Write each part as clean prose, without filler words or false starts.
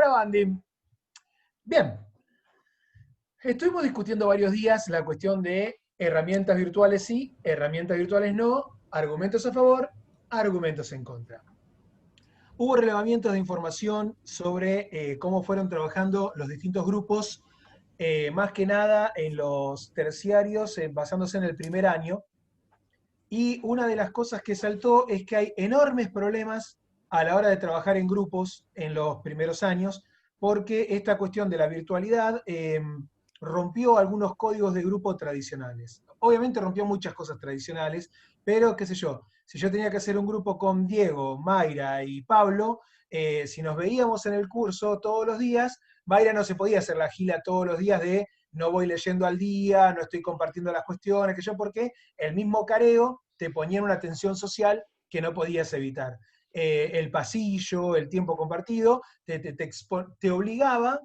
Grabando. Bien, estuvimos discutiendo varios días la cuestión de herramientas virtuales sí, herramientas virtuales no, argumentos a favor, argumentos en contra. Hubo relevamientos de información sobre cómo fueron trabajando los distintos grupos, más que nada en los terciarios, basándose en el primer año. Y una de las cosas que saltó es que hay enormes problemas a la hora de trabajar en grupos en los primeros años, porque esta cuestión de la virtualidad rompió algunos códigos de grupo tradicionales. Obviamente rompió muchas cosas tradicionales, pero qué sé yo, si yo tenía que hacer un grupo con Diego, Mayra y Pablo, si nos veíamos en el curso todos los días, Mayra no se podía hacer la gila todos los días de no voy leyendo al día, no estoy compartiendo las cuestiones, que yo, porque el mismo careo te ponía en una tensión social que no podías evitar. El pasillo, el tiempo compartido, te obligaba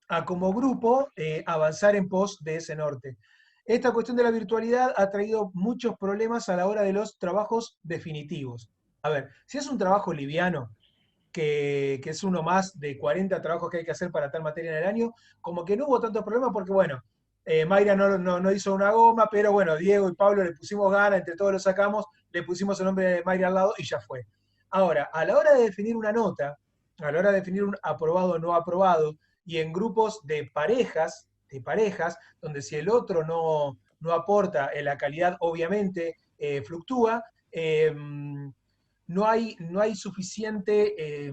a como grupo avanzar en pos de ese norte. Esta cuestión de la virtualidad ha traído muchos problemas a la hora de los trabajos definitivos. A ver, si es un trabajo liviano, que es uno más de 40 trabajos que hay que hacer para tal materia en el año, como que no hubo tantos problemas porque, bueno, Mayra no hizo una goma, pero bueno, Diego y Pablo le pusimos ganas, entre todos lo sacamos, le pusimos el nombre de Mayra al lado y ya fue. Ahora, a la hora de definir una nota, a la hora de definir un aprobado o no aprobado, y en grupos de parejas, donde si el otro no aporta, la calidad obviamente fluctúa, no hay suficiente,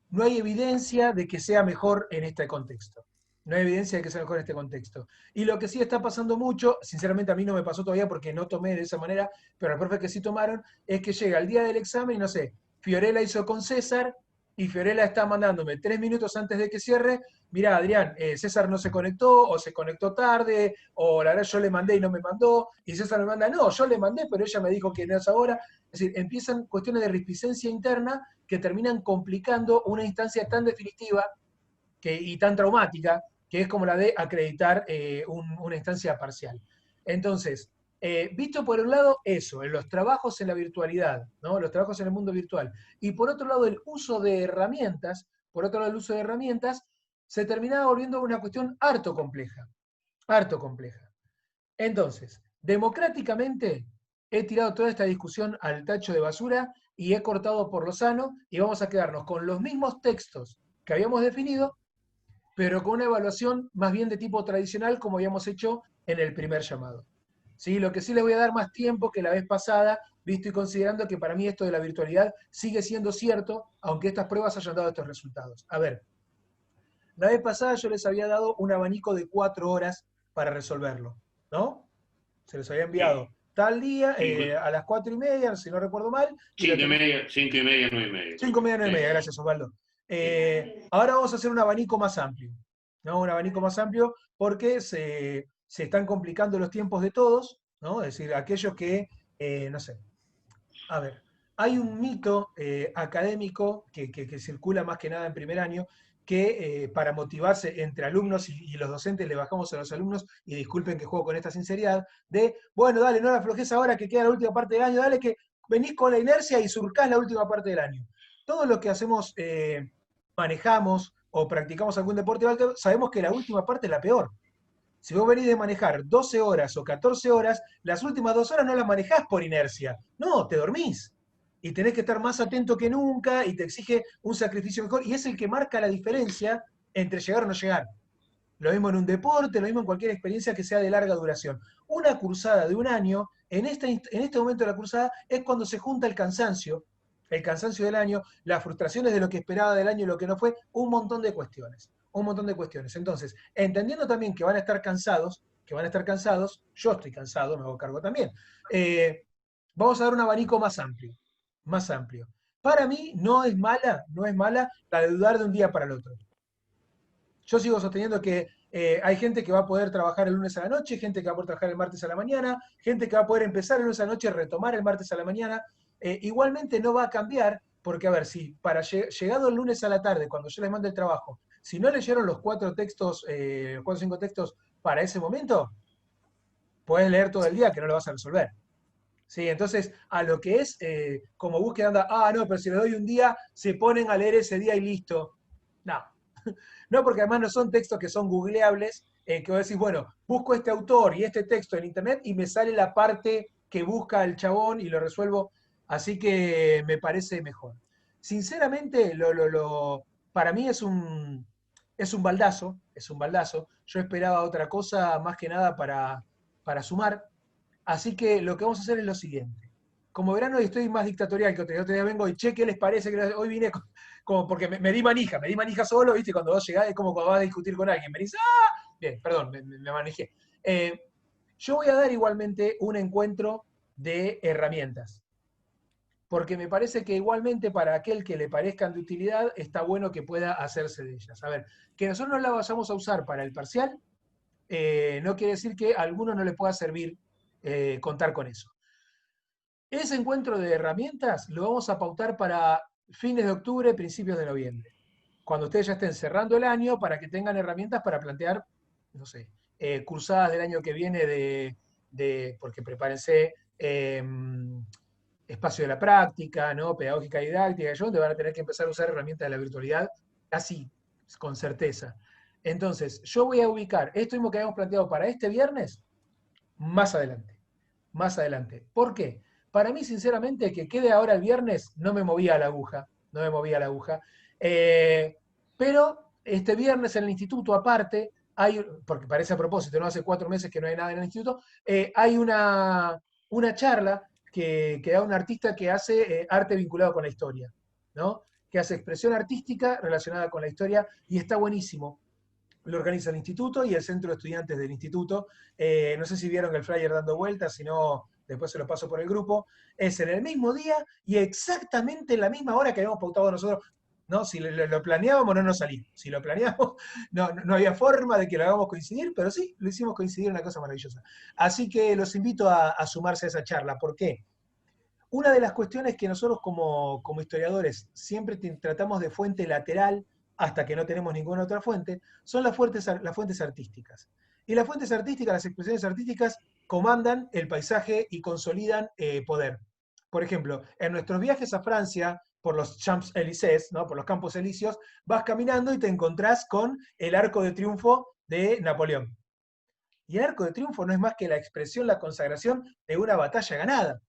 no hay evidencia de que sea mejor en este contexto. No hay evidencia de que sea mejor en este contexto. Y lo que sí está pasando mucho, sinceramente a mí no me pasó todavía porque no tomé de esa manera, pero los profes que sí tomaron, es que llega el día del examen y no sé, Fiorella hizo con César y Fiorella está mandándome 3 minutos antes de que cierre, mirá Adrián, César no se conectó o se conectó tarde, o la verdad yo le mandé y no me mandó, y César me manda, no, yo le mandé, pero ella me dijo que no es ahora. Es decir, empiezan cuestiones de reticencia interna que terminan complicando una instancia tan definitiva y tan traumática, que es como la de acreditar una instancia parcial. Entonces, visto por un lado eso, en los trabajos en la virtualidad, ¿no? Los trabajos en el mundo virtual, y por otro lado el uso de herramientas, se terminaba volviendo una cuestión harto compleja, harto compleja. Entonces, democráticamente he tirado toda esta discusión al tacho de basura y he cortado por lo sano y vamos a quedarnos con los mismos textos que habíamos definido, pero con una evaluación más bien de tipo tradicional como habíamos hecho en el primer llamado. ¿Sí? Lo que sí les voy a dar más tiempo que la vez pasada, visto y considerando que para mí esto de la virtualidad sigue siendo cierto, aunque estas pruebas hayan dado estos resultados. A ver, la vez pasada yo les había dado un abanico de 4 horas para resolverlo, ¿no? Se los había enviado Sí. tal día, a las 4:30, si no recuerdo mal. 5:30, 5:30, 9:30. 5:30, 9:30, Sí. gracias Osvaldo. Ahora vamos a hacer un abanico más amplio, ¿no? Un abanico más amplio porque se están complicando los tiempos de todos, ¿no? Es decir, aquellos que, no sé, a ver, hay un mito académico que circula más que nada en primer año, que para motivarse entre alumnos y los docentes le bajamos a los alumnos, y disculpen que juego con esta sinceridad, de, bueno, dale, no la aflojes ahora que queda la última parte del año, dale que venís con la inercia y surcás la última parte del año. Todos los que hacemos, manejamos o practicamos algún deporte alto, sabemos que la última parte es la peor. Si vos venís de manejar 12 horas o 14 horas, las últimas 2 horas no las manejás por inercia. No, te dormís. Y tenés que estar más atento que nunca y te exige un sacrificio mejor. Y es el que marca la diferencia entre llegar o no llegar. Lo mismo en un deporte, lo mismo en cualquier experiencia que sea de larga duración. Una cursada de un año, en este momento de la cursada, es cuando se junta el cansancio del año, las frustraciones de lo que esperaba del año y lo que no fue, un montón de cuestiones. Un montón de cuestiones. Entonces, entendiendo también que van a estar cansados, yo estoy cansado, me hago cargo también. Vamos a dar un abanico más amplio, más amplio. Para mí no es mala la de dudar de un día para el otro. Yo sigo sosteniendo que hay gente que va a poder trabajar el lunes a la noche, gente que va a poder trabajar el martes a la mañana, gente que va a poder empezar el lunes a la noche y retomar el martes a la mañana. Igualmente no va a cambiar, porque a ver, si para llegado el lunes a la tarde, cuando yo les mando el trabajo, si no leyeron los 4 textos, 4 o 5 textos para ese momento, puedes leer todo el día que no lo vas a resolver. Sí, entonces, a lo que es como búsqueda anda, no, pero si le doy un día, se ponen a leer ese día y listo. No, no, porque además no son textos que son googleables, que vos decís, bueno, busco este autor y este texto en internet y me sale la parte que busca el chabón y lo resuelvo, así que me parece mejor. Sinceramente, para mí es un baldazo, es un baldazo. Yo esperaba otra cosa más que nada para sumar, así que lo que vamos a hacer es lo siguiente. Como verán, hoy estoy más dictatorial que otro día vengo y che, ¿qué les parece? Hoy vine como porque me di manija solo, ¿viste? Cuando vos llegás es como cuando vas a discutir con alguien. Me dice, ¡ah! Bien, perdón, me manejé. Yo voy a dar igualmente un encuentro de herramientas, porque me parece que igualmente para aquel que le parezcan de utilidad, está bueno que pueda hacerse de ellas. A ver, que nosotros no la vayamos a usar para el parcial, no quiere decir que a alguno no le pueda servir contar con eso. Ese encuentro de herramientas lo vamos a pautar para fines de octubre, principios de noviembre, cuando ustedes ya estén cerrando el año para que tengan herramientas para plantear, no sé, cursadas del año que viene porque prepárense, espacio de la práctica, ¿no? Pedagógica didáctica, donde van a tener que empezar a usar herramientas de la virtualidad casi con certeza. Entonces, yo voy a ubicar esto mismo que habíamos planteado para este viernes más adelante. Más adelante. ¿Por qué? Para mí, sinceramente, que quede ahora el viernes, no me movía la aguja. No me movía la aguja. Pero este viernes en el instituto, aparte, porque parece a propósito, no hace 4 meses que no hay nada en el instituto, hay una charla que da un artista que hace arte vinculado con la historia, ¿no? Que hace expresión artística relacionada con la historia y está buenísimo. Lo organiza el instituto y el centro de estudiantes del instituto. No sé si vieron el flyer dando vueltas, si no, después se lo paso por el grupo. Es en el mismo día y exactamente en la misma hora que habíamos pautado nosotros. ¿No? Si lo planeábamos, no nos salía. Si lo planeábamos, no había forma de que lo hagamos coincidir, pero sí, lo hicimos coincidir en una cosa maravillosa. Así que los invito a sumarse a esa charla. ¿Por qué? Una de las cuestiones que nosotros como historiadores siempre tratamos de fuente lateral hasta que no tenemos ninguna otra fuente, son las fuentes artísticas. Y las fuentes artísticas, las expresiones artísticas, comandan el paisaje y consolidan poder. Por ejemplo, en nuestros viajes a Francia, por los Champs-Élysées, ¿no? Por los Campos Elíseos, vas caminando y te encontrás con el Arco de Triunfo de Napoleón. Y el Arco de Triunfo no es más que la expresión, la consagración de una batalla ganada.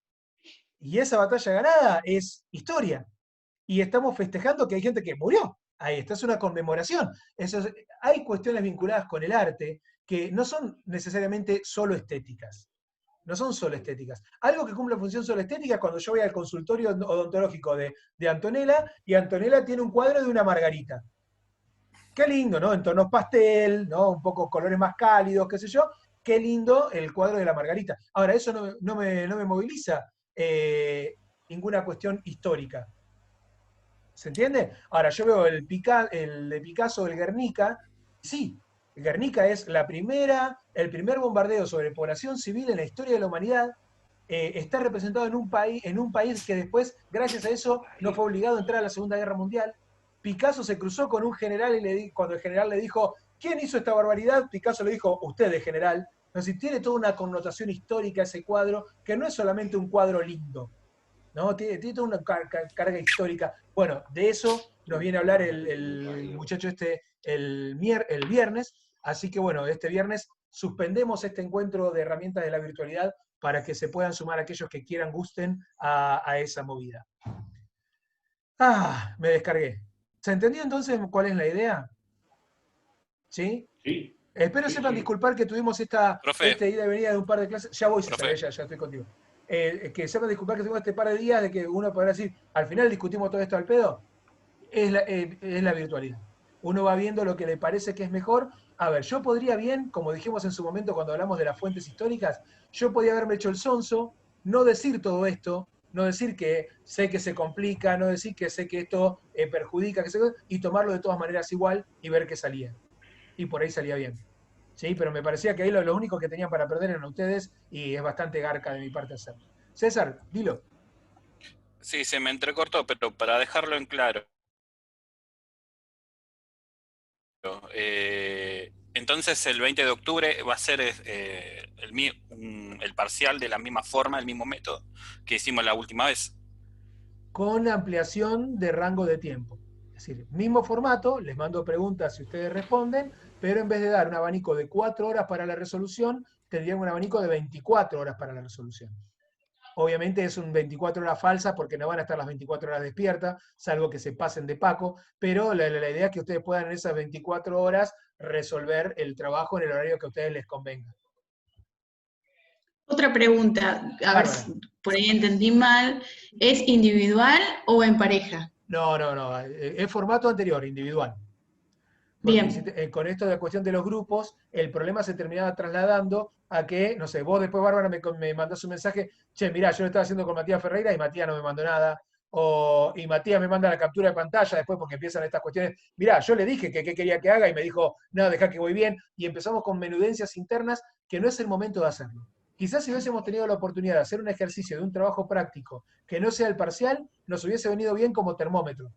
Y esa batalla ganada es historia. Y estamos festejando que hay gente que murió. Ahí está, es una conmemoración. Hay cuestiones vinculadas con el arte que no son necesariamente solo estéticas. No son solo estéticas. Algo que cumple función solo estética es cuando yo voy al consultorio odontológico de Antonella y Antonella tiene un cuadro de una margarita. Qué lindo, ¿no? En tonos pastel, ¿no? Un poco colores más cálidos, qué sé yo. Qué lindo el cuadro de la margarita. Ahora, eso no me moviliza ninguna cuestión histórica. ¿Se entiende? Ahora, yo veo el de Picasso, el Guernica, sí, el Guernica es el primer bombardeo sobre población civil en la historia de la humanidad. Está representado en un país que después, gracias a eso, no fue obligado a entrar a la Segunda Guerra Mundial. Picasso se cruzó con un general y cuando el general le dijo, ¿quién hizo esta barbaridad? Picasso le dijo, usted es general. Entonces tiene toda una connotación histórica ese cuadro, que no es solamente un cuadro lindo, ¿no? Tiene toda una carga histórica. Bueno, de eso nos viene a hablar el muchacho este el viernes, así que bueno, este viernes suspendemos este encuentro de herramientas de la virtualidad para que se puedan sumar aquellos que quieran, gusten a esa movida. Me descargué. ¿Se entendió entonces cuál es la idea? ¿Sí? Sí, Espero sí, sepan sí. disculpar que tuvimos esta Profe, ida y venida de un par de clases. Ya voy, César, profe, ya estoy contigo. Que sepan disculpar que tuvimos este par de días de que uno podrá decir, al final discutimos todo esto al pedo. Es la virtualidad. Uno va viendo lo que le parece que es mejor. A ver, yo podría bien, como dijimos en su momento cuando hablamos de las fuentes históricas, yo podría haberme hecho el sonso, no decir todo esto, no decir que sé que se complica, no decir que sé que esto perjudica, y tomarlo de todas maneras igual y ver qué salía. Y por ahí salía bien. Sí, pero me parecía que ahí lo único que tenían para perder eran ustedes y es bastante garca de mi parte hacerlo. César, dilo. sí, se me entrecortó, pero para dejarlo en claro, entonces el 20 de octubre va a ser el parcial de la misma forma, el mismo método que hicimos la última vez. Con ampliación de rango de tiempo. Es decir, mismo formato, les mando preguntas si ustedes responden, pero en vez de dar un abanico de 4 horas para la resolución, tendrían un abanico de 24 horas para la resolución. Obviamente es un 24 horas falsa porque no van a estar las 24 horas despiertas, salvo que se pasen de Paco, pero la idea es que ustedes puedan en esas 24 horas resolver el trabajo en el horario que a ustedes les convenga. Otra pregunta, a ver Bárbara. si por ahí entendí mal, ¿es individual o en pareja? No, es formato anterior, individual. Porque Bien. con esto de la cuestión de los grupos, el problema se terminaba trasladando a que, no sé, vos después, Bárbara, me mandás un mensaje, che, mirá, yo lo estaba haciendo con Matías Ferreira y Matías no me mandó nada, y Matías me manda la captura de pantalla después porque empiezan estas cuestiones, mirá, yo le dije que qué quería que haga y me dijo, no, dejá que voy bien, y empezamos con menudencias internas que no es el momento de hacerlo. Quizás si hubiésemos tenido la oportunidad de hacer un ejercicio de un trabajo práctico que no sea el parcial, nos hubiese venido bien como termómetro.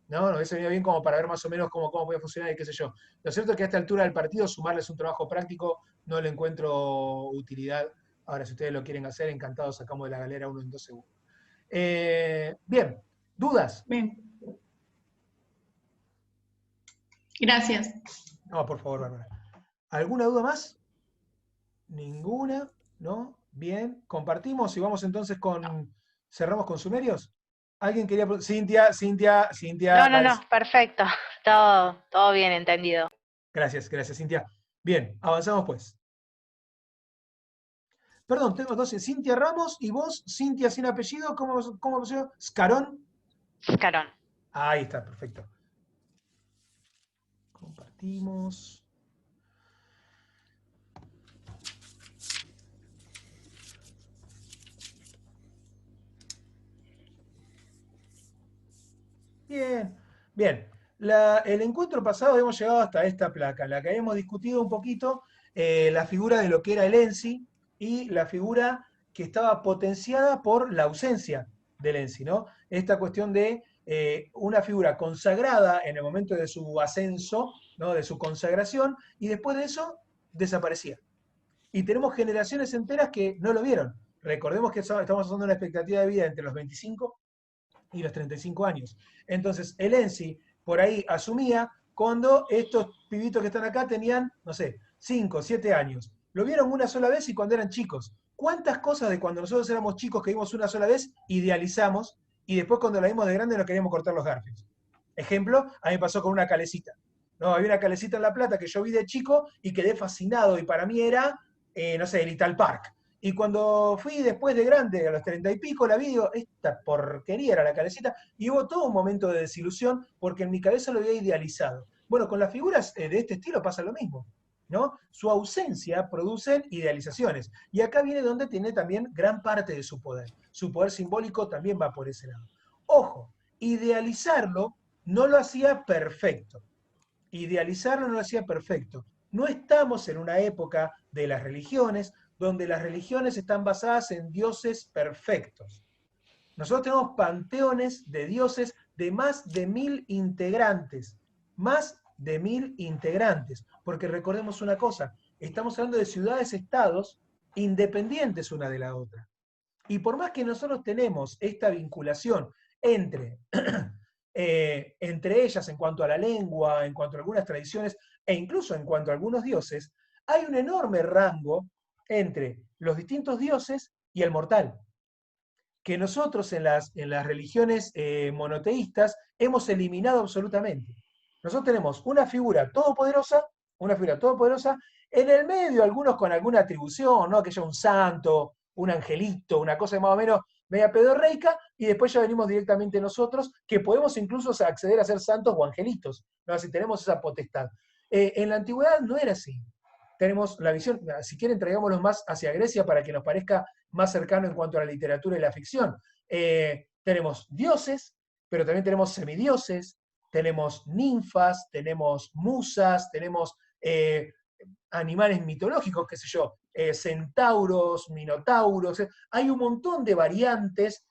¿No? Nos hubiese venido bien como para ver más o menos cómo puede funcionar y qué sé yo. Lo cierto es que a esta altura del partido sumarles un trabajo práctico no le encuentro utilidad. Ahora, si ustedes lo quieren hacer, encantados, sacamos de la galera uno en 2 segundos. Bien, ¿dudas? Bien. Gracias. No, por favor, Bárbara. ¿Alguna duda más? Ninguna, ¿no? Bien, compartimos y vamos entonces con... ¿Cerramos con sumerios? ¿Alguien quería... Cintia... No, perfecto. Todo bien entendido. Gracias, Cintia. Bien, avanzamos pues. Perdón, tengo dos, Cintia Ramos y vos, Cintia sin apellido, ¿cómo se llama? ¿Scarón? Carón. Ahí está, perfecto. Compartimos. Bien, bien. El encuentro pasado hemos llegado hasta esta placa, en la que habíamos discutido un poquito la figura de lo que era el ENSI y la figura que estaba potenciada por la ausencia del ENSI, ¿no? Esta cuestión de una figura consagrada en el momento de su ascenso, ¿no? De su consagración, y después de eso desaparecía. Y tenemos generaciones enteras que no lo vieron. Recordemos que estamos hablando de una expectativa de vida entre los 25 y los 35 años. Entonces, el ENSI por ahí asumía cuando estos pibitos que están acá tenían, no sé, 5, 7 años. Lo vieron una sola vez y cuando eran chicos. ¿Cuántas cosas de cuando nosotros éramos chicos que vimos una sola vez idealizamos y después cuando la vimos de grande nos queríamos cortar los garfios? Ejemplo, a mí me pasó con una calecita. No, había una calecita en La Plata que yo vi de chico y quedé fascinado y para mí era, no sé, el Ital Park. Y cuando fui después de grande, a los 30 y pico, la vi y digo, esta porquería era la calecita, y hubo todo un momento de desilusión porque en mi cabeza lo había idealizado. Bueno, con las figuras de este estilo pasa lo mismo, ¿no? Su ausencia produce idealizaciones. Y acá viene donde tiene también gran parte de su poder. Su poder simbólico también va por ese lado. Ojo, idealizarlo no lo hacía perfecto. Idealizarlo no lo hacía perfecto. No estamos en una época de las religiones donde las religiones están basadas en dioses perfectos. Nosotros tenemos panteones de dioses de más de 1000 integrantes. Más de 1000 integrantes. Porque recordemos una cosa, estamos hablando de ciudades-estados independientes una de la otra. Y por más que nosotros tenemos esta vinculación entre, entre ellas en cuanto a la lengua, en cuanto a algunas tradiciones, e incluso en cuanto a algunos dioses, hay un enorme rango entre los distintos dioses y el mortal, que nosotros en las religiones monoteístas hemos eliminado absolutamente. Nosotros tenemos una figura todopoderosa, en el medio algunos con alguna atribución, ¿no? Que haya un santo, un angelito, una cosa más o menos media pedorreica, y después ya venimos directamente nosotros, que podemos incluso acceder a ser santos o angelitos, ¿no? Si tenemos esa potestad. En la antigüedad no era así. Tenemos la visión, si quieren traigámoslo más hacia Grecia para que nos parezca más cercano en cuanto a la literatura y la ficción. Tenemos dioses, pero también tenemos semidioses, tenemos ninfas, tenemos musas, tenemos animales mitológicos, qué sé yo, centauros, minotauros, hay un montón de variantes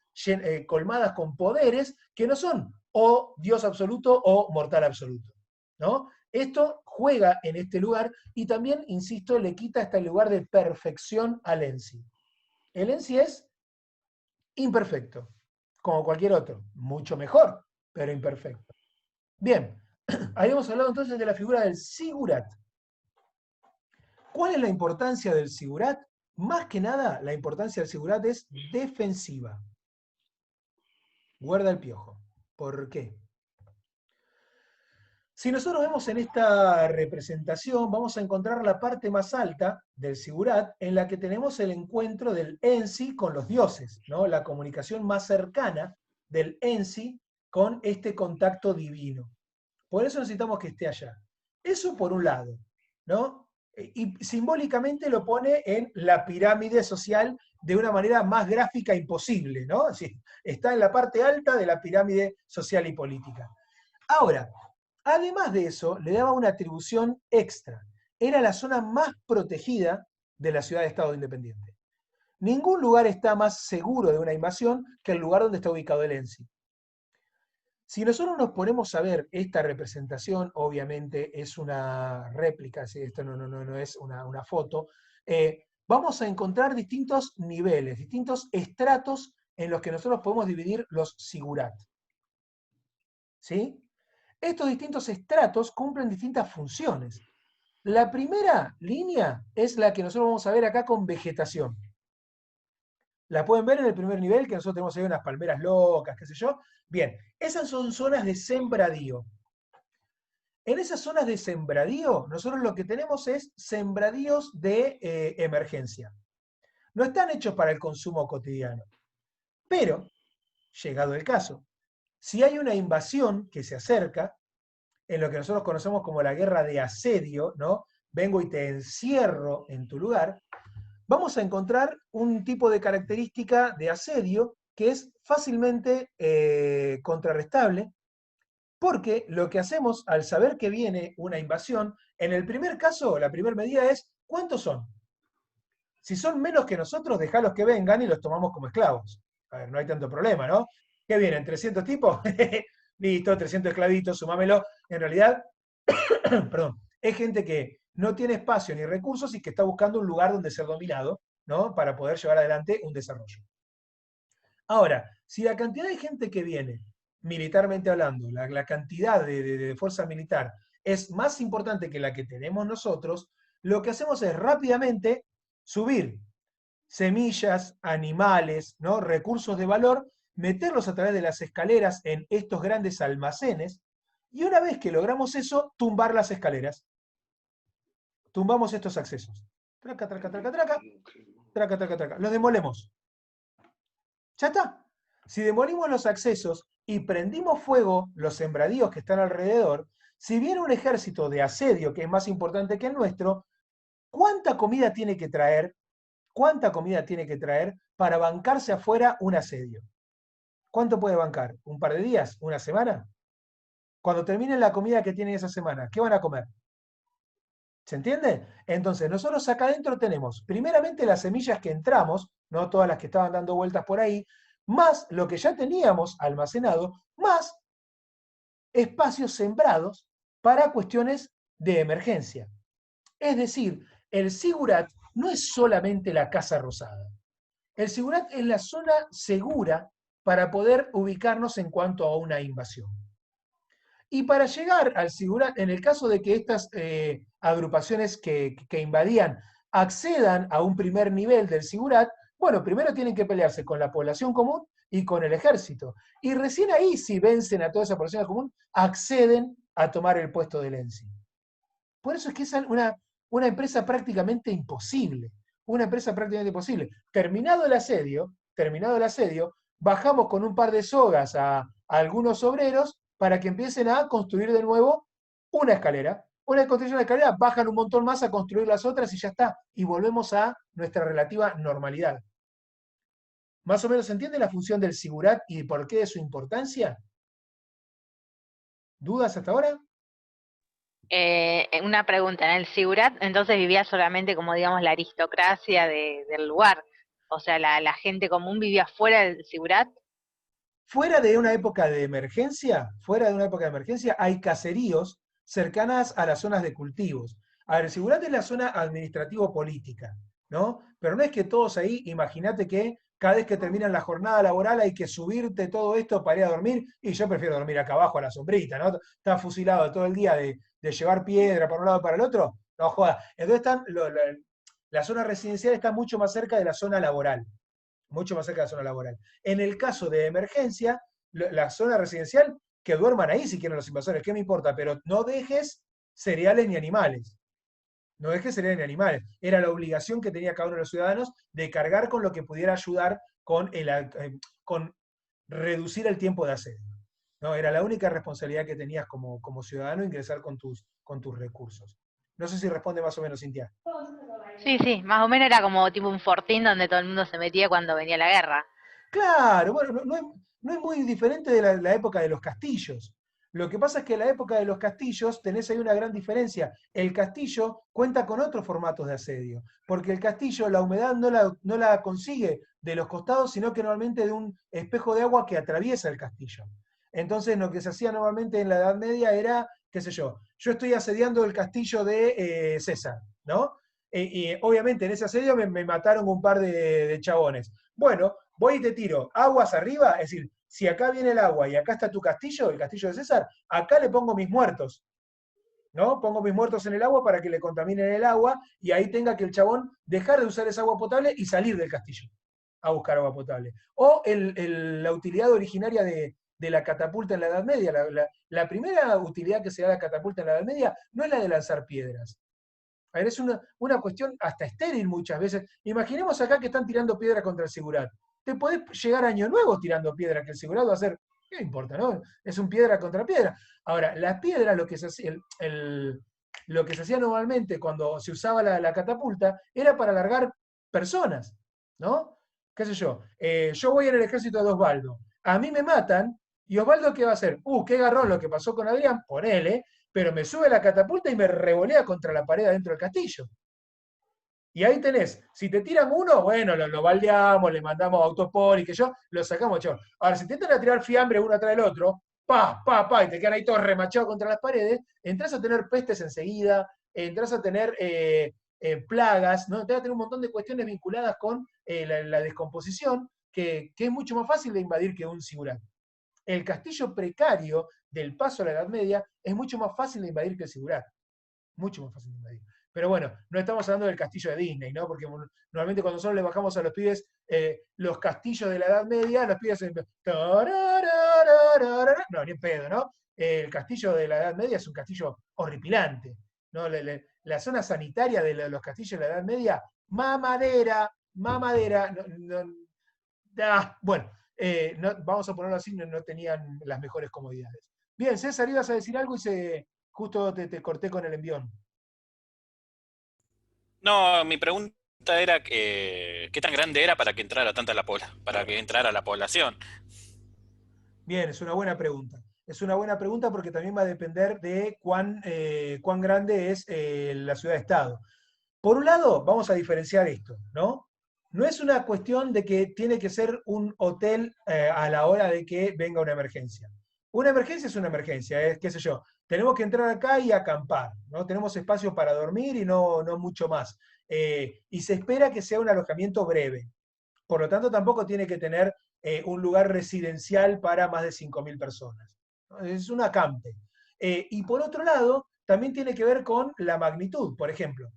colmadas con poderes que no son o Dios absoluto o mortal absoluto, ¿no? Esto juega en este lugar y también, insisto, le quita este lugar de perfección al ENSI. El ENSI es imperfecto, como cualquier otro, mucho mejor, pero imperfecto. Bien, habíamos hablado entonces de la figura del sigurat. ¿Cuál es la importancia del sigurat? Más que nada, la importancia del sigurat es defensiva. Guarda el piojo. ¿Por qué? Si nosotros vemos en esta representación, vamos a encontrar la parte más alta del sigurat, en la que tenemos el encuentro del Ensi con los dioses, ¿no? La comunicación más cercana del Ensi con este contacto divino. Por eso necesitamos que esté allá. Eso por un lado, ¿no? Y simbólicamente lo pone en la pirámide social de una manera más gráfica imposible, ¿no? Es decir, está en la parte alta de la pirámide social y política. Ahora, además de eso, le daba una atribución extra. Era la zona más protegida de la ciudad de Estado Independiente. Ningún lugar está más seguro de una invasión que el lugar donde está ubicado el ENSI. Si nosotros nos ponemos a ver esta representación, obviamente es una réplica, ¿sí? Esto no es una foto, vamos a encontrar distintos niveles, distintos estratos en los que nosotros podemos dividir los sigurat. ¿Sí? Estos distintos estratos cumplen distintas funciones. La primera línea es la que nosotros vamos a ver acá con vegetación. La pueden ver en el primer nivel, que nosotros tenemos ahí unas palmeras locas, qué sé yo. Bien, esas son zonas de sembradío. En esas zonas de sembradío, nosotros lo que tenemos es sembradíos de emergencia. No están hechos para el consumo cotidiano. Pero, llegado el caso, si hay una invasión que se acerca, en lo que nosotros conocemos como la guerra de asedio, ¿no? Vengo y te encierro en tu lugar, vamos a encontrar un tipo de característica de asedio que es fácilmente contrarrestable, porque lo que hacemos al saber que viene una invasión, en el primer caso, la primera medida es, ¿cuántos son? Si son menos que nosotros, dejalos que vengan y los tomamos como esclavos. A ver, no hay tanto problema, ¿no? ¿Qué vienen? ¿300 tipos? Listo, 300 esclavitos, sumámelo. En realidad, perdón, es gente que no tiene espacio ni recursos y que está buscando un lugar donde ser dominado, ¿no? Para poder llevar adelante un desarrollo. Ahora, si la cantidad de gente que viene, militarmente hablando, la cantidad de fuerza militar es más importante que la que tenemos nosotros, lo que hacemos es rápidamente subir semillas, animales, ¿no? Recursos de valor, meterlos a través de las escaleras en estos grandes almacenes, y una vez que logramos eso, tumbar las escaleras. Tumbamos estos accesos. Traca, traca, traca, traca. Traca, traca, traca. Los demolemos. Ya está. Si demolimos los accesos y prendimos fuego los sembradíos que están alrededor, si viene un ejército de asedio que es más importante que el nuestro, ¿cuánta comida tiene que traer? ¿Cuánta comida tiene que traer para bancarse afuera un asedio? ¿Cuánto puede bancar? ¿Un par de días? ¿Una semana? Cuando terminen la comida que tienen esa semana, ¿qué van a comer? ¿Se entiende? Entonces, nosotros acá adentro tenemos, primeramente, las semillas que entramos, no todas las que estaban dando vueltas por ahí, más lo que ya teníamos almacenado, más espacios sembrados para cuestiones de emergencia. Es decir, el sigurat no es solamente la Casa Rosada. El sigurat es la zona segura para poder ubicarnos en cuanto a una invasión. Y para llegar al sigurat, en el caso de que estas agrupaciones que invadían accedan a un primer nivel del sigurat, bueno, primero tienen que pelearse con la población común y con el ejército. Y recién ahí, si vencen a toda esa población común, acceden a tomar el puesto del ENSI. Por eso es que es una empresa prácticamente imposible. Una empresa prácticamente imposible. Terminado el asedio, bajamos con un par de sogas a algunos obreros para que empiecen a construir de nuevo una escalera. Una vez construyen una escalera, bajan un montón más a construir las otras y ya está. Y volvemos a nuestra relativa normalidad. ¿Más o menos se entiende la función del sigurat y por qué de su importancia? ¿Dudas hasta ahora? Una pregunta, en el Sigurat entonces vivía solamente como digamos la aristocracia del lugar, o sea, la gente común vivía fuera del Sigurat. Fuera de una época de emergencia, hay caseríos cercanas a las zonas de cultivos. A ver, el Sigurat es la zona administrativo-política, ¿no? Pero no es que todos ahí, imagínate que cada vez que terminan la jornada laboral hay que subirte todo esto para ir a dormir, y yo prefiero dormir acá abajo a la sombrita, ¿no? Estás fusilado todo el día de llevar piedra para un lado y para el otro, no jodas. Entonces la zona residencial está mucho más cerca de la zona laboral, mucho más cerca de la zona laboral. En el caso de emergencia, la zona residencial, que duerman ahí si quieren los invasores, ¿qué me importa? Pero no dejes cereales ni animales. No dejes cereales ni animales. Era la obligación que tenía cada uno de los ciudadanos de cargar con lo que pudiera ayudar con reducir el tiempo de asedio. ¿No? Era la única responsabilidad que tenías como ciudadano, ingresar con tus recursos. No sé si responde más o menos, Cintia. Sí, sí, más o menos era como tipo un fortín donde todo el mundo se metía cuando venía la guerra. Claro, bueno, no es muy diferente de la época de los castillos. Lo que pasa es que en la época de los castillos tenés ahí una gran diferencia. El castillo cuenta con otros formatos de asedio, porque el castillo la humedad no la consigue de los costados, sino que normalmente de un espejo de agua que atraviesa el castillo. Entonces lo que se hacía normalmente en la Edad Media era, qué sé yo estoy asediando el castillo de César, ¿no? Y obviamente en ese asedio me mataron un par de chabones. Bueno, voy y te tiro aguas arriba, es decir, si acá viene el agua y acá está tu castillo, el castillo de César, acá le pongo mis muertos, ¿no? Pongo mis muertos en el agua para que le contaminen el agua y ahí tenga que el chabón dejar de usar esa agua potable y salir del castillo a buscar agua potable. O la utilidad originaria de la catapulta en la Edad Media. La primera utilidad que se da a la catapulta en la Edad Media no es la de lanzar piedras. A ver, es una cuestión hasta estéril muchas veces. Imaginemos acá que están tirando piedra contra el Sigurat. Te podés llegar a Año Nuevo tirando piedra, que el Sigurat va a ser, ¿qué importa, no? Es un piedra contra piedra. Ahora, las piedras, lo que se hacía normalmente cuando se usaba la catapulta, era para alargar personas, ¿no? ¿Qué sé yo? Yo voy en el ejército de Osvaldo. A mí me matan, y Osvaldo, ¿qué va a hacer? Qué garrón lo que pasó con Adrián, ponele, pero me sube la catapulta y me revolea contra la pared adentro del castillo. Y ahí tenés, si te tiran uno, bueno, lo baldeamos, le mandamos autopor y que yo, lo sacamos, chavo. Ahora, si te intentan a tirar fiambre uno atrás del otro, y te quedan ahí todos remachados contra las paredes, entras a tener pestes enseguida, entras a tener plagas, ¿no? Entras a tener un montón de cuestiones vinculadas con la descomposición, que es mucho más fácil de invadir que un Sigurat. El castillo precario del paso a la Edad Media es mucho más fácil de invadir que el Sigurat. Mucho más fácil de invadir. Pero bueno, no estamos hablando del castillo de Disney, ¿no? Porque normalmente cuando nosotros le bajamos a los pibes los castillos de la Edad Media, los pibes se... No, ni en pedo, ¿no? El castillo de la Edad Media es un castillo horripilante, ¿no? La zona sanitaria de los castillos de la Edad Media, mamadera. Bueno, vamos a ponerlo así, no tenían las mejores comodidades. Bien, César, ibas a decir algo y justo te corté con el envión. No, mi pregunta era qué tan grande era para que entrara para que entrara la población. Bien, es una buena pregunta. Es una buena pregunta porque también va a depender de cuán grande es la ciudad-estado. Por un lado, vamos a diferenciar esto, ¿no? No es una cuestión de que tiene que ser un hotel a la hora de que venga una emergencia. Una emergencia es una emergencia, es, qué sé yo, tenemos que entrar acá y acampar, ¿no? Tenemos espacio para dormir y no mucho más. Y se espera que sea un alojamiento breve. Por lo tanto, tampoco tiene que tener un lugar residencial para más de 5.000 personas, ¿no? Es un acampe. Y por otro lado, también tiene que ver con la magnitud. Por ejemplo,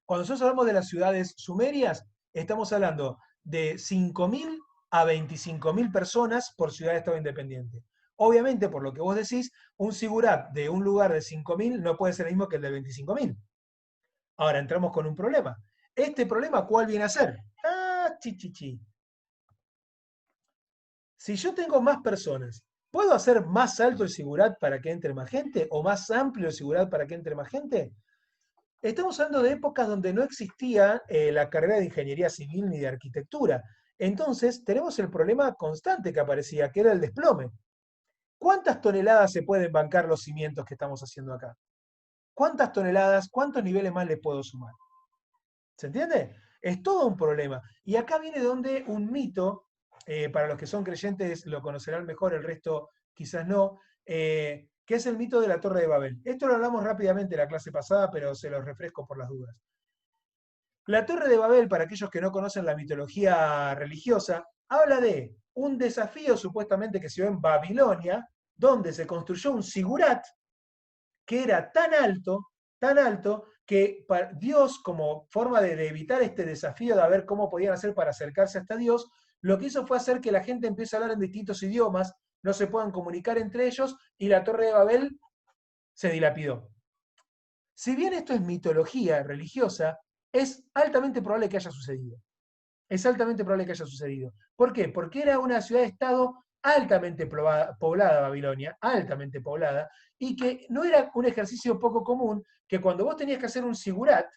cuando nosotros hablamos de las ciudades sumerias, estamos hablando de 5.000 a 25.000 personas por ciudad-estado independiente. Obviamente, por lo que vos decís, un sigurat de un lugar de 5.000 no puede ser el mismo que el de 25.000. Ahora entramos con un problema. ¿Este problema cuál viene a ser? Chichichi. Si yo tengo más personas, ¿puedo hacer más alto el sigurat para que entre más gente? ¿O más amplio el sigurat para que entre más gente? Estamos hablando de épocas donde no existía la carrera de ingeniería civil ni de arquitectura. Entonces, tenemos el problema constante que aparecía, que era el desplome. ¿Cuántas toneladas se pueden bancar los cimientos que estamos haciendo acá? ¿Cuántas toneladas, cuántos niveles más le puedo sumar? ¿Se entiende? Es todo un problema. Y acá viene donde un mito, para los que son creyentes lo conocerán mejor, el resto quizás no, que es el mito de la Torre de Babel. Esto lo hablamos rápidamente en la clase pasada, pero se los refresco por las dudas. La Torre de Babel, para aquellos que no conocen la mitología religiosa, habla de un desafío supuestamente que se dio en Babilonia, donde se construyó un sigurat que era tan alto, que Dios, como forma de evitar este desafío de ver cómo podían hacer para acercarse hasta Dios, lo que hizo fue hacer que la gente empiece a hablar en distintos idiomas, no se puedan comunicar entre ellos, y la Torre de Babel se dilapidó. Si bien esto es mitología religiosa, es altamente probable que haya sucedido. Es altamente probable que haya sucedido. ¿Por qué? Porque era una ciudad-estado altamente poblada, Babilonia, altamente poblada, y que no era un ejercicio poco común, que cuando vos tenías que hacer un sigurat,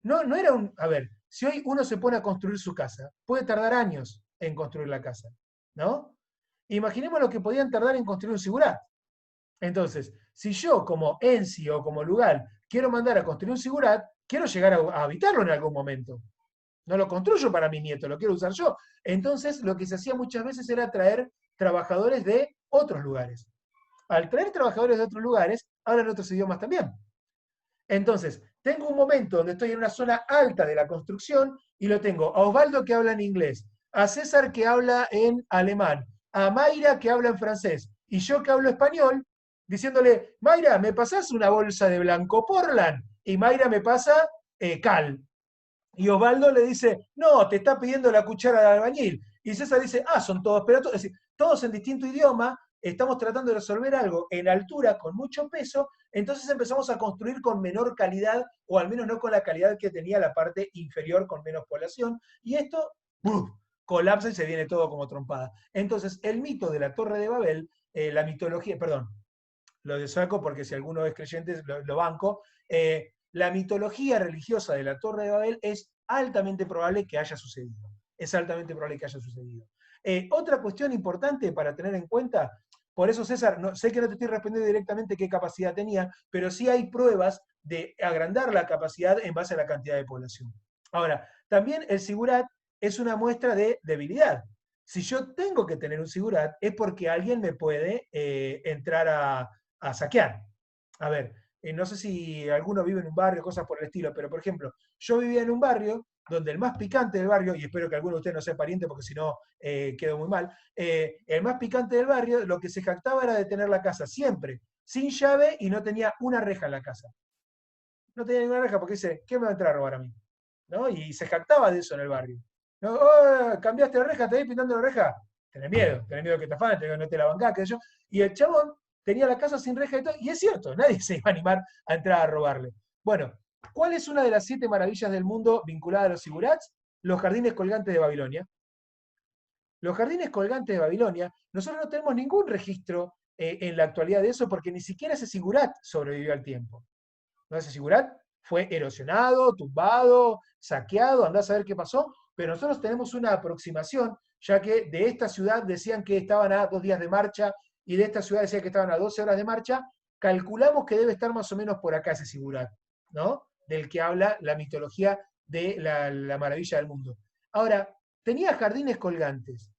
no era un... A ver, si hoy uno se pone a construir su casa, puede tardar años en construir la casa, ¿no? Imaginemos lo que podían tardar en construir un sigurat. Entonces, si yo como ENSI o como lugar quiero mandar a construir un sigurat, quiero llegar a habitarlo en algún momento. No lo construyo para mi nieto, lo quiero usar yo. Entonces, lo que se hacía muchas veces era traer trabajadores de otros lugares. Al traer trabajadores de otros lugares, hablan otros idiomas también. Entonces, tengo un momento donde estoy en una zona alta de la construcción y lo tengo a Osvaldo que habla en inglés, a César que habla en alemán, a Mayra que habla en francés y yo que hablo español, diciéndole, Mayra, ¿me pasás una bolsa de blanco Portland? Y Mayra me pasa cal. Y Osvaldo le dice, no, te está pidiendo la cuchara de albañil. Y César dice, son todos, pero es decir, todos en distinto idioma, estamos tratando de resolver algo en altura con mucho peso, entonces empezamos a construir con menor calidad, o al menos no con la calidad que tenía la parte inferior con menos población, y esto colapsa y se viene todo como trompada. Entonces, el mito de la Torre de Babel, la mitología, perdón, lo desaco porque si alguno es creyente lo banco, la mitología religiosa de la Torre de Babel es altamente probable que haya sucedido. Es altamente probable que haya sucedido. Otra cuestión importante para tener en cuenta, por eso César, sé que no te estoy respondiendo directamente qué capacidad tenía, pero sí hay pruebas de agrandar la capacidad en base a la cantidad de población. Ahora, también el sigurat es una muestra de debilidad. Si yo tengo que tener un sigurat es porque alguien me puede entrar a saquear. A ver, no sé si alguno vive en un barrio, cosas por el estilo, pero por ejemplo, yo vivía en un barrio donde el más picante del barrio, y espero que alguno de ustedes no sea pariente porque si no quedo muy mal, el más picante del barrio lo que se jactaba era de tener la casa siempre sin llave y no tenía una reja en la casa. No tenía ninguna reja porque dice, ¿qué me va a entrar a robar a mí? ¿No? Y se jactaba de eso en el barrio. ¿No? Oh, ¿cambiaste la reja? ¿Te ves pintando la reja? Tenés miedo que te afanen, no te la bancás, qué sé yo. Y el chabón tenía la casa sin reja y todo, y es cierto, nadie se iba a animar a entrar a robarle. Bueno, ¿cuál es una de las 7 maravillas del mundo vinculada a los sigurats? Los jardines colgantes de Babilonia. Los jardines colgantes de Babilonia, nosotros no tenemos ningún registro en la actualidad de eso porque ni siquiera ese sigurat sobrevivió al tiempo. ¿No? Ese sigurat fue erosionado, tumbado, saqueado, andá a saber qué pasó, pero nosotros tenemos una aproximación, ya que de esta ciudad decían que estaban a 2 días de marcha, y de esta ciudad decían que estaban a 12 horas de marcha, calculamos que debe estar más o menos por acá ese sigurat, ¿no? Del que habla la mitología de la maravilla del mundo. Ahora, tenía jardines colgantes.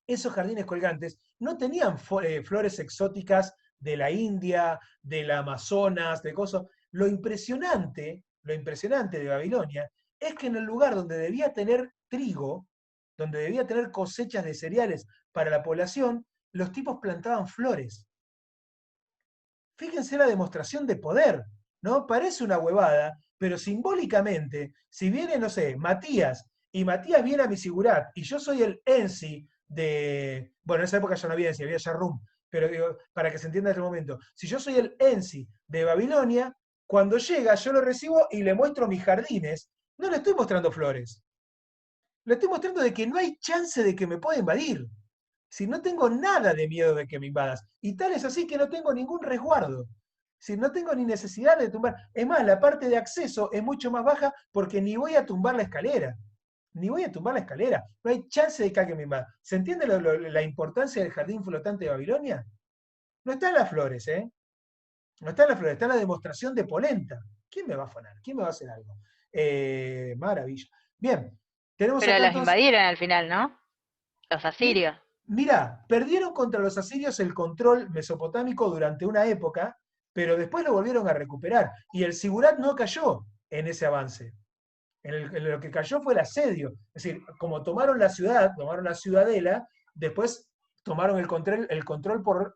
Esos jardines colgantes no tenían flores exóticas de la India, del Amazonas, de cosas. Lo impresionante de Babilonia es que en el lugar donde debía tener trigo, donde debía tener cosechas de cereales para la población, los tipos plantaban flores. Fíjense la demostración de poder, ¿no? Parece una huevada, pero simbólicamente, si viene, no sé, Matías, y Matías viene a mi sigurat, y yo soy el Ensi de... Bueno, en esa época ya no había Ensi, había Yarrum, pero digo, para que se entienda en este momento, si yo soy el Ensi de Babilonia, cuando llega yo lo recibo y le muestro mis jardines, no le estoy mostrando flores. Le estoy mostrando de que no hay chance de que me pueda invadir. Si no tengo nada de miedo de que me invadas. Y tal es así que no tengo ningún resguardo. Si no tengo ni necesidad de tumbar. Es más, la parte de acceso es mucho más baja porque ni voy a tumbar la escalera. Ni voy a tumbar la escalera. No hay chance de que alguien me invada. ¿Se entiende la importancia del jardín flotante de Babilonia? No está en las flores, ¿eh? No está en las flores, está en la demostración de polenta. ¿Quién me va a afanar? ¿Quién me va a hacer algo? Maravilla. Bien. Tenemos Pero acá, los entonces, invadieron al final, ¿no? Los asirios. Mirá, perdieron contra los asirios el control mesopotámico durante una época, pero después lo volvieron a recuperar. Y el sigurat no cayó en ese avance. en lo que cayó fue el asedio. Es decir, como tomaron la ciudad, tomaron la ciudadela, después tomaron el control por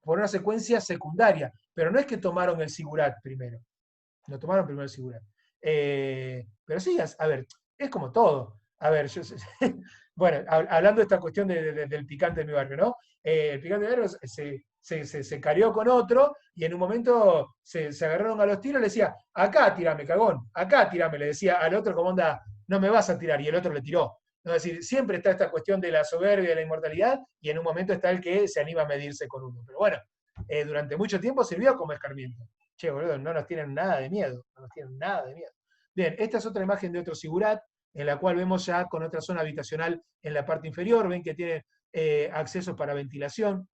una secuencia secundaria. Pero no es que tomaron el Sigurat primero. No tomaron primero el Sigurat. Pero sí, a ver, es como todo. A ver, bueno, hablando de esta cuestión del picante de mi barrio, ¿no? El picante de mi barrio se carió con otro y en un momento se agarraron a los tiros y le decía, acá tirame, cagón, acá tirame, le decía al otro como onda, no me vas a tirar, y el otro le tiró. ¿No? Es decir, siempre está esta cuestión de la soberbia, de la inmortalidad, y en un momento está el que se anima a medirse con uno. Pero bueno, durante mucho tiempo sirvió como escarmiento. Che, boludo, no nos tienen nada de miedo, no nos tienen nada de miedo. Bien, esta es otra imagen de otro Sigurat, en la cual vemos ya con otra zona habitacional en la parte inferior, ven que tiene accesos para ventilación,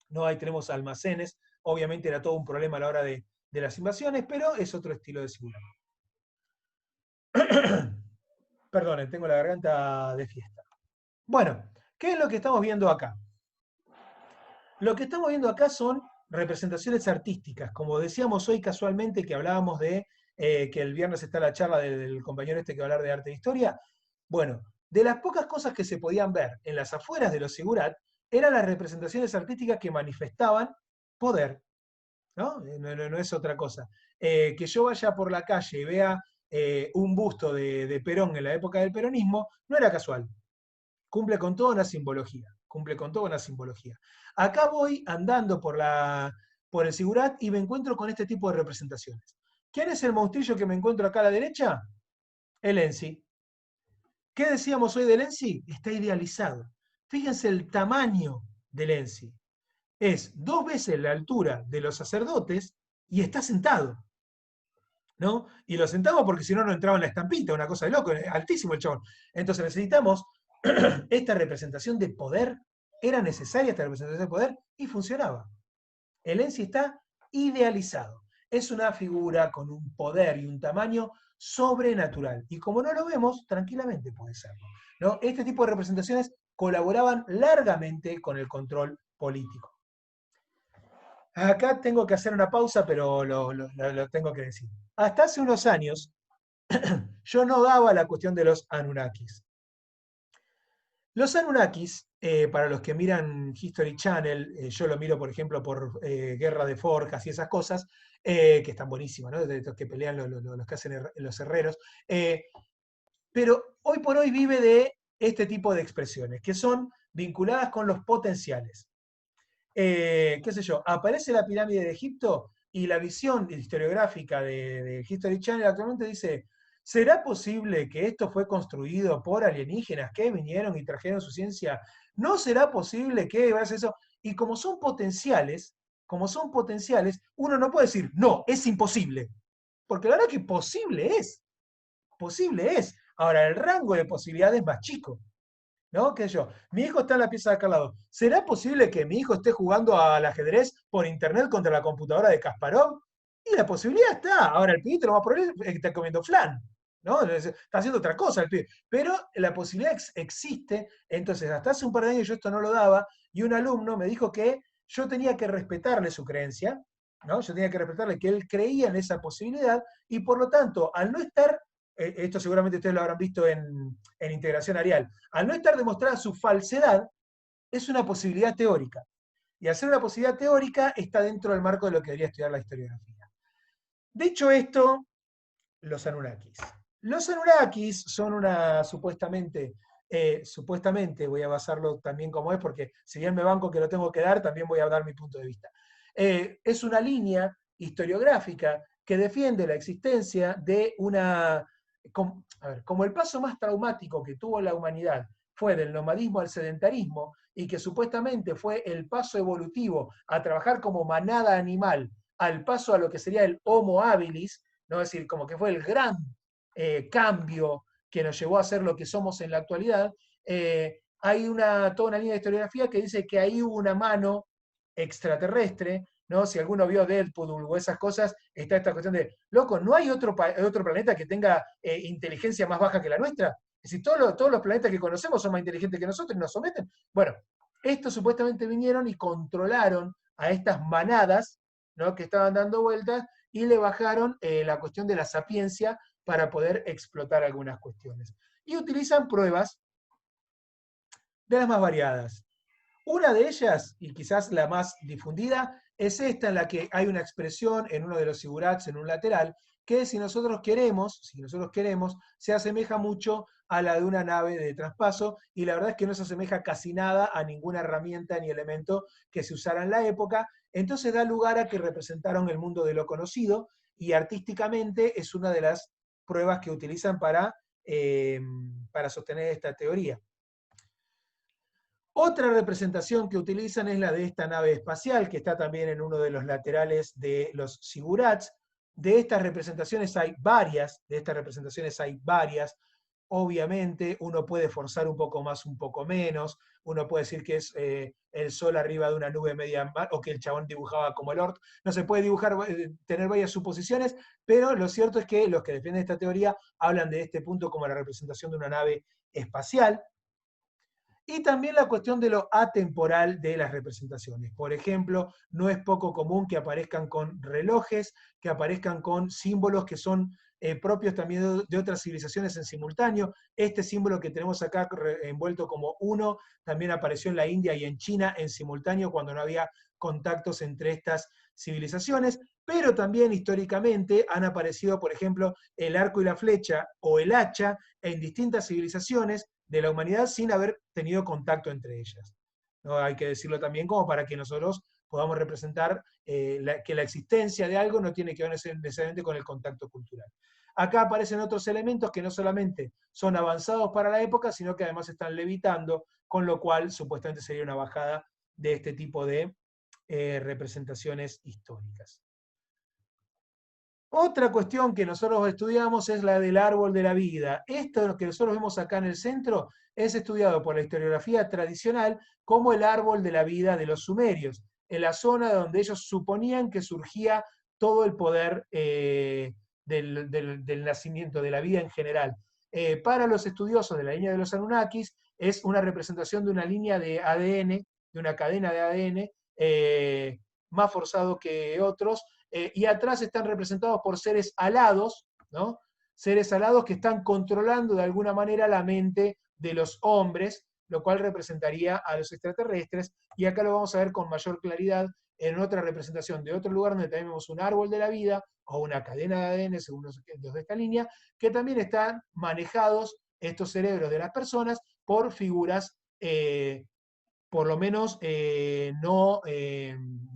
no ahí tenemos almacenes, obviamente era todo un problema a la hora de las invasiones, pero es otro estilo de Sigurat. Perdonen, tengo la garganta de fiesta. Bueno, ¿qué es lo que estamos viendo acá? Lo que estamos viendo acá son representaciones artísticas. Como decíamos hoy casualmente que hablábamos de que el viernes está la charla del compañero este que va a hablar de arte e historia. Bueno, de las pocas cosas que se podían ver en las afueras de los Sigurat, eran las representaciones artísticas que manifestaban poder. ¿No? No es otra cosa. Que yo vaya por la calle y vea un busto de Perón en la época del peronismo, no era casual. Cumple con toda una simbología. Cumple con toda una simbología. Acá voy andando por el Sigurat y me encuentro con este tipo de representaciones. ¿Quién es el monstrillo que me encuentro acá a la derecha? El Ensi. ¿Qué decíamos hoy del Ensi? Está idealizado. Fíjense el tamaño del Ensi. Es 2 veces la altura de los sacerdotes y está sentado. ¿No? Y lo sentamos porque si no, no entraba en la estampita, una cosa de loco, altísimo el chabón. Entonces necesitamos esta representación de poder, era necesaria esta representación de poder y funcionaba. El Ensi está idealizado. Es una figura con un poder y un tamaño sobrenatural. Y como no lo vemos, tranquilamente puede serlo. ¿No? Este tipo de representaciones colaboraban largamente con el control político. Acá tengo que hacer una pausa, pero lo tengo que decir. Hasta hace unos años, yo no daba la cuestión de los Anunnakis. Los Anunnakis, para los que miran History Channel, yo lo miro, por ejemplo, por Guerra de Forjas y esas cosas, que están buenísimas, ¿no? De los que pelean los que hacen los herreros. Pero hoy por hoy vive de este tipo de expresiones, que son vinculadas con los potenciales. Qué sé yo, aparece la pirámide de Egipto y la visión historiográfica de History Channel actualmente dice, ¿será posible que esto fue construido por alienígenas que vinieron y trajeron su ciencia? ¿No será posible que eso? Y como son potenciales, uno no puede decir, no, es imposible. Porque la verdad que posible es. Ahora, el rango de posibilidades es más chico. ¿No? ¿Qué sé yo? Mi hijo está en la pieza de acá al lado. ¿Será posible que mi hijo esté jugando al ajedrez por internet contra la computadora de Kasparov? Y la posibilidad está. Ahora el pibito lo más probable es que está comiendo flan, ¿no? Está haciendo otra cosa el pibe. Pero la posibilidad existe. Entonces, hasta hace un par de años yo esto no lo daba, y un alumno me dijo que yo tenía que respetarle su creencia, ¿no? Yo tenía que respetarle que él creía en esa posibilidad, y por lo tanto, al no estar esto seguramente ustedes lo habrán visto en integración arial, al no estar demostrada su falsedad, es una posibilidad teórica. Y al ser una posibilidad teórica, está dentro del marco de lo que debería estudiar la historiografía. Dicho esto, los Anunnakis. Los Anunnakis son una, supuestamente, voy a basarlo también como es, porque si bien me banco que lo tengo que dar, también voy a dar mi punto de vista. Es una línea historiográfica que defiende la existencia de una... como el paso más traumático que tuvo la humanidad fue del nomadismo al sedentarismo, y que supuestamente fue el paso evolutivo a trabajar como manada animal, al paso a lo que sería el Homo habilis, ¿no? Es decir, como que fue el gran cambio que nos llevó a ser lo que somos en la actualidad, hay toda una línea de historiografía que dice que ahí hubo una mano extraterrestre, ¿no? Si alguno vio Deadpool o esas cosas, está esta cuestión de, loco, ¿no hay otro planeta que tenga inteligencia más baja que la nuestra? Es decir, todos los planetas que conocemos son más inteligentes que nosotros y nos someten. Bueno, estos supuestamente vinieron y controlaron a estas manadas ¿no? Que estaban dando vueltas y le bajaron la cuestión de la sapiencia para poder explotar algunas cuestiones. Y utilizan pruebas de las más variadas. Una de ellas, y quizás la más difundida, es esta en la que hay una expresión en uno de los sigurats, en un lateral, que si nosotros queremos, se asemeja mucho a la de una nave de traspaso, y la verdad es que no se asemeja casi nada a ninguna herramienta ni elemento que se usara en la época, entonces da lugar a que representaron el mundo de lo conocido, y artísticamente es una de las pruebas que utilizan para sostener esta teoría. Otra representación que utilizan es la de esta nave espacial, que está también en uno de los laterales de los sigurats. De estas representaciones hay varias, Obviamente, uno puede forzar un poco más, un poco menos. Uno puede decir que es el sol arriba de una nube media mar, o que el chabón dibujaba como el orto. No se puede dibujar, tener varias suposiciones, pero lo cierto es que los que defienden esta teoría hablan de este punto como la representación de una nave espacial. Y también la cuestión de lo atemporal de las representaciones. Por ejemplo, no es poco común que aparezcan con relojes, que aparezcan con símbolos que son propios también de otras civilizaciones en simultáneo. Este símbolo que tenemos acá envuelto como 1 también apareció en la India y en China en simultáneo cuando no había contactos entre estas civilizaciones, pero también históricamente han aparecido, por ejemplo, el arco y la flecha o el hacha en distintas civilizaciones de la humanidad sin haber tenido contacto entre ellas, ¿no? Hay que decirlo también como para que nosotros podamos representar que la existencia de algo no tiene que ver necesariamente con el contacto cultural. Acá aparecen otros elementos que no solamente son avanzados para la época, sino que además están levitando, con lo cual supuestamente sería una bajada de este tipo de representaciones históricas. Otra cuestión que nosotros estudiamos es la del árbol de la vida. Esto que nosotros vemos acá en el centro es estudiado por la historiografía tradicional como el árbol de la vida de los sumerios, en la zona donde ellos suponían que surgía todo el poder del nacimiento, de la vida en general. Para los estudiosos de la línea de los Anunnakis es una representación de una línea de ADN, de una cadena de ADN, más forzado que otros, y atrás están representados por seres alados, ¿no? Seres alados que están controlando de alguna manera la mente de los hombres, lo cual representaría a los extraterrestres, y acá lo vamos a ver con mayor claridad en otra representación de otro lugar donde también vemos un árbol de la vida, o una cadena de ADN, según los de esta línea, que también están manejados estos cerebros de las personas por figuras, por lo menos no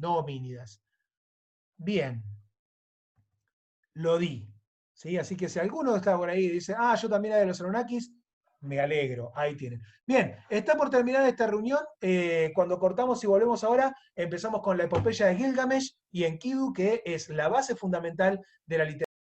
homínidas. Bien, lo di, ¿sí? Así que si alguno está por ahí y dice, ah, yo también era de los Anunnakis, me alegro, ahí tienen. Bien, está por terminar esta reunión. Cuando cortamos y volvemos ahora, empezamos con la epopeya de Gilgamesh y Enkidu, que es la base fundamental de la literatura.